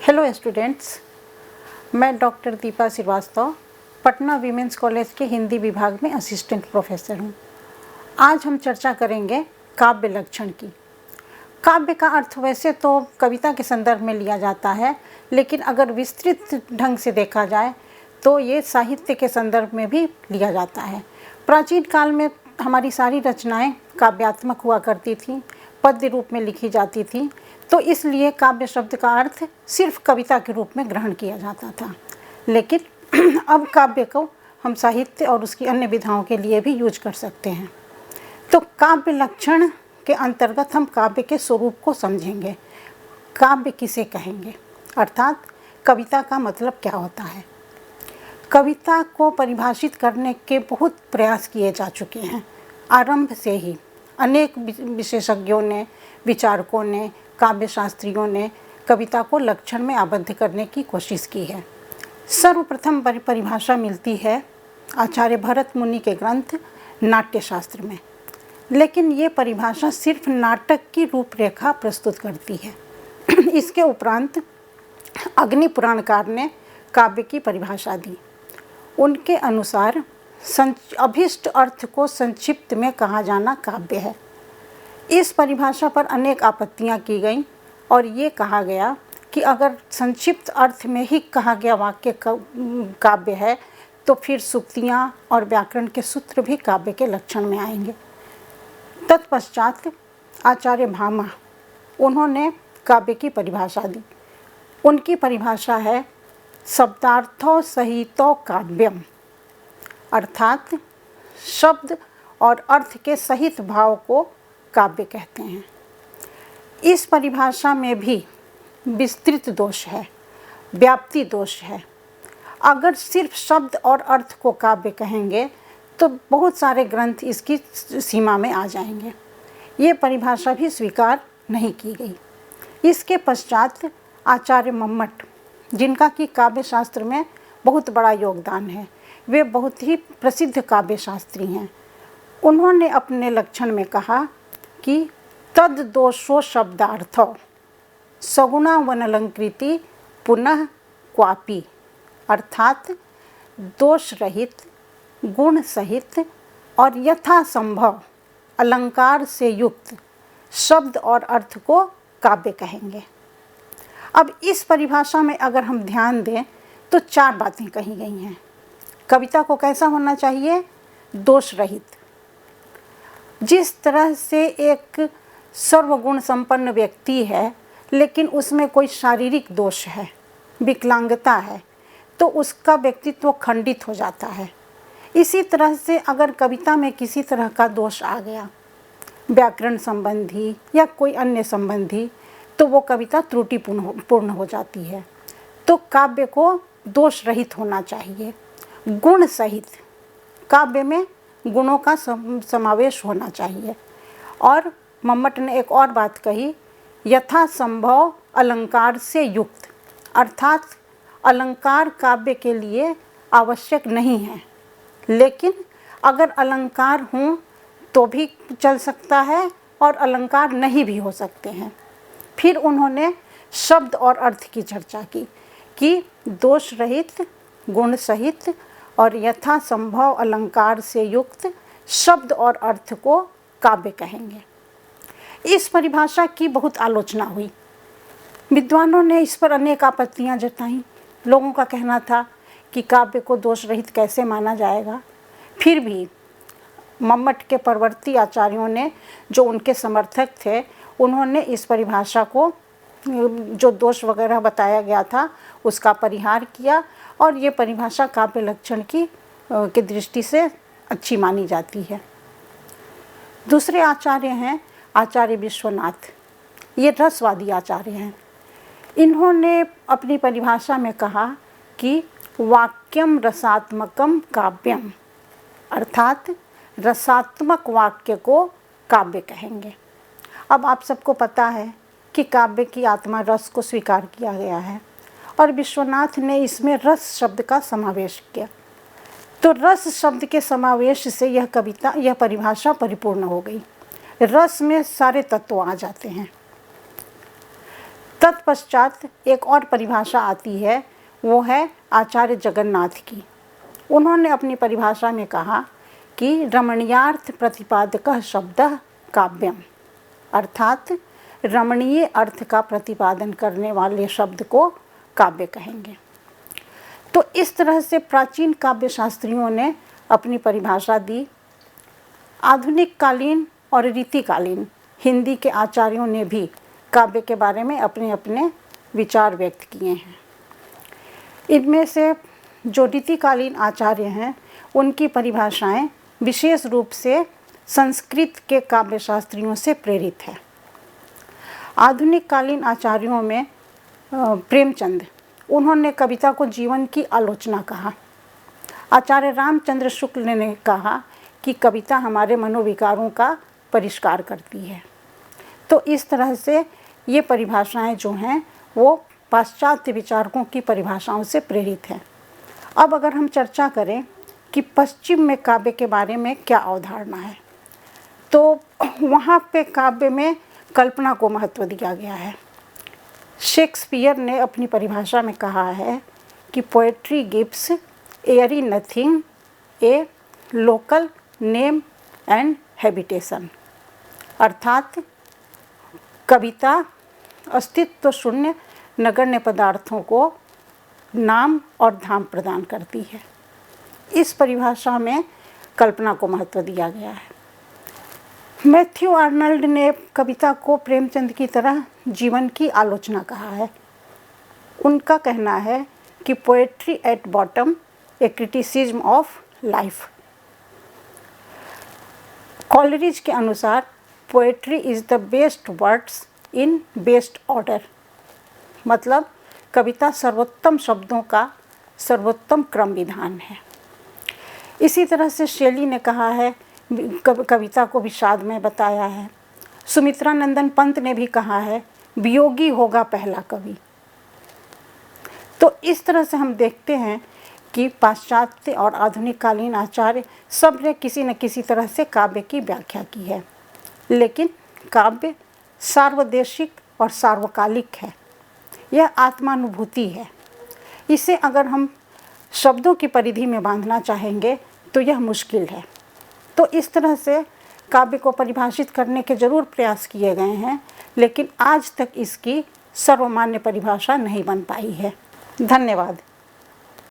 Hello students, मैं doctor Deepa Srivastava Patna women's college के हिंदी विभाग में असिस्टेंट प्रोफेसर हूँ। आज हम चर्चा करेंगे काव्य लक्षण की। काव्य का अर्थ वैसे तो कविता के संदर्भ में लिया जाता है, लेकिन अगर विस्तृत ढंग से देखा जाए तो ये साहित्य के संदर्भ में भी लिया जाता है। प्राचीन काल में हमारी सारी रचनाएं काव्यात्मक हुआ करती थीं, पद्य रूप में लिखी जाती थी, तो इसलिए काव्य शब्द का अर्थ सिर्फ कविता के रूप में ग्रहण किया जाता था। लेकिन अब काव्य को हम साहित्य और उसकी अन्य विधाओं के लिए भी यूज कर सकते हैं। तो काव्य लक्षण के अंतर्गत हम काव्य के स्वरूप को समझेंगे। काव्य किसे कहेंगे, अर्थात कविता का मतलब क्या होता है। कविता को परिभाषित करने के बहुत प्रयास किए जा चुके हैं। आरंभ से ही अनेक विशेषज्ञों ने, विचारकों ने, काव्य शास्त्रियों ने कविता को लक्षण में आबद्ध करने की कोशिश की है। सर्वप्रथम परिभाषा मिलती है आचार्य भरत मुनि के ग्रंथ नाट्यशास्त्र में, लेकिन ये परिभाषा सिर्फ नाटक की रूपरेखा प्रस्तुत करती है। इसके उपरांत अग्नि पुराणकार ने काव्य की परिभाषा दी। उनके अनुसार अभीष्ट अर्थ को संक्षिप्त में कहा जाना काव्य है। इस परिभाषा पर अनेक आपत्तियां की गईं और ये कहा गया कि अगर संक्षिप्त अर्थ में ही कहा गया वाक्य काव्य है तो फिर सूक्तियाँ और व्याकरण के सूत्र भी काव्य के लक्षण में आएंगे। तत्पश्चात आचार्य भामा, उन्होंने काव्य की परिभाषा दी। उनकी परिभाषा है शब्दार्थो सहितो काव्यम, अर्थात शब्द और अर्थ के सहित भाव को काव्य कहते हैं। इस परिभाषा में भी विस्तृत दोष है, व्याप्ति दोष है। अगर सिर्फ शब्द और अर्थ को काव्य कहेंगे तो बहुत सारे ग्रंथ इसकी सीमा में आ जाएंगे। ये परिभाषा भी स्वीकार नहीं की गई। इसके पश्चात आचार्य मम्मट, जिनका कि काव्य शास्त्र में बहुत बड़ा योगदान है, वे बहुत ही प्रसिद्ध काव्य शास्त्री हैं। उन्होंने अपने लक्षण में कहा कि तद दोषो शब्दार्थो सगुणा वनलंकृति पुनः क्वापि, अर्थात दोष रहित, गुण सहित और यथासंभव अलंकार से युक्त शब्द और अर्थ को काव्य कहेंगे। अब इस परिभाषा में अगर हम ध्यान दें तो चार बातें कही गई हैं। कविता को कैसा होना चाहिए? दोष रहित। जिस तरह से एक सर्वगुण संपन्न व्यक्ति है लेकिन उसमें कोई शारीरिक दोष है, विकलांगता है, तो उसका व्यक्तित्व खंडित हो जाता है। इसी तरह से अगर कविता में किसी तरह का दोष आ गया, व्याकरण संबंधी या कोई अन्य संबंधी, तो वो कविता त्रुटिपूर्ण हो जाती है। तो काव्य को दोष रहित होना चाहिए, गुण सहित। काव्य में गुणों का समावेश होना चाहिए। और मम्मट ने एक और बात कही, यथासंभव अलंकार से युक्त, अर्थात अलंकार काव्य के लिए आवश्यक नहीं है, लेकिन अगर अलंकार हों तो भी चल सकता है और अलंकार नहीं भी हो सकते हैं। फिर उन्होंने शब्द और अर्थ की चर्चा की कि दोष रहित, गुण सहित और यथासंभव अलंकार से युक्त शब्द और अर्थ को काव्य कहेंगे। इस परिभाषा की बहुत आलोचना हुई। विद्वानों ने इस पर अनेक आपत्तियां जताईं। लोगों का कहना था कि काव्य को दोष रहित कैसे माना जाएगा। फिर भी मम्मट के परवर्ती आचार्यों ने, जो उनके समर्थक थे, उन्होंने इस परिभाषा को, जो दोष वगैरह बताया गया था, उसका परिहार किया और ये परिभाषा काव्य लक्षण की दृष्टि से अच्छी मानी जाती है। दूसरे आचार्य हैं आचार्य विश्वनाथ। ये रसवादी आचार्य हैं। इन्होंने अपनी परिभाषा में कहा कि वाक्यम रसात्मकम काव्यम, अर्थात रसात्मक वाक्य को काव्य कहेंगे। अब आप सबको पता है कि काव्य की आत्मा रस को स्वीकार किया गया है और विश्वनाथ ने इसमें रस शब्द का समावेश किया। तो रस शब्द के समावेश से यह परिभाषा परिपूर्ण हो गई। रस में सारे तत्व आ जाते हैं। तत्पश्चात एक और परिभाषा आती है, वो है आचार्य जगन्नाथ की। उन्होंने अपनी परिभाषा में कहा कि रमणीयार्थ प्रतिपादकः शब्दः काव्यम, अर्थात रमणीय अर्थ का प्रतिपादन करने वाले शब्द को काव्य कहेंगे। तो इस तरह से प्राचीन काव्य शास्त्रियों ने अपनी परिभाषा दी। आधुनिक कालीन और रीतिकालीन हिंदी के आचार्यों ने भी काव्य के बारे में अपने अपने विचार व्यक्त किए हैं। इनमें से जो रीतिकालीन आचार्य हैं, उनकी परिभाषाएं विशेष रूप से संस्कृत के काव्य शास्त्रियों से प्रेरित है। आधुनिक कालीन आचार्यों में प्रेमचंद, उन्होंने कविता को जीवन की आलोचना कहा। आचार्य रामचंद्र शुक्ल ने कहा कि कविता हमारे मनोविकारों का परिष्कार करती है। तो इस तरह से ये परिभाषाएं जो हैं वो पाश्चात्य विचारकों की परिभाषाओं से प्रेरित हैं। अब अगर हम चर्चा करें कि पश्चिम में काव्य के बारे में क्या अवधारणा है, तो वहाँ पे काव्य में कल्पना को महत्व दिया गया है। शेक्सपियर ने अपनी परिभाषा में कहा है कि poetry gives Airy nothing A local name and habitation, अर्थात कविता अस्तित्व शून्य नगण्य पदार्थों को नाम और धाम प्रदान करती है। इस परिभाषा में कल्पना को महत्व दिया गया है। मैथ्यू आर्नल्ड ने कविता को प्रेमचंद की तरह जीवन की आलोचना कहा है। उनका कहना है कि poetry at bottom A criticism of life. Coleridge के अनुसार poetry is the best words in best order, मतलब कविता सर्वोत्तम शब्दों का सर्वोत्तम क्रम विधान है। इसी तरह से शेली ने कहा है, कविता को विषाद में बताया है। सुमित्रा नंदन पंत ने भी कहा है, वियोगी होगा पहला कवि। तो इस तरह से हम देखते हैं कि पाश्चात्य और आधुनिक कालीन आचार्य सब ने किसी न किसी तरह से काव्य की व्याख्या की है, लेकिन काव्य सार्वदेशिक और सार्वकालिक है। यह आत्मानुभूति है। इसे अगर हम शब्दों की परिधि में बांधना चाहेंगे तो यह मुश्किल है। तो इस तरह से काव्य को परिभाषित करने के ज़रूर प्रयास किए गए हैं, लेकिन आज तक इसकी सर्वमान्य परिभाषा नहीं बन पाई है। धन्यवाद।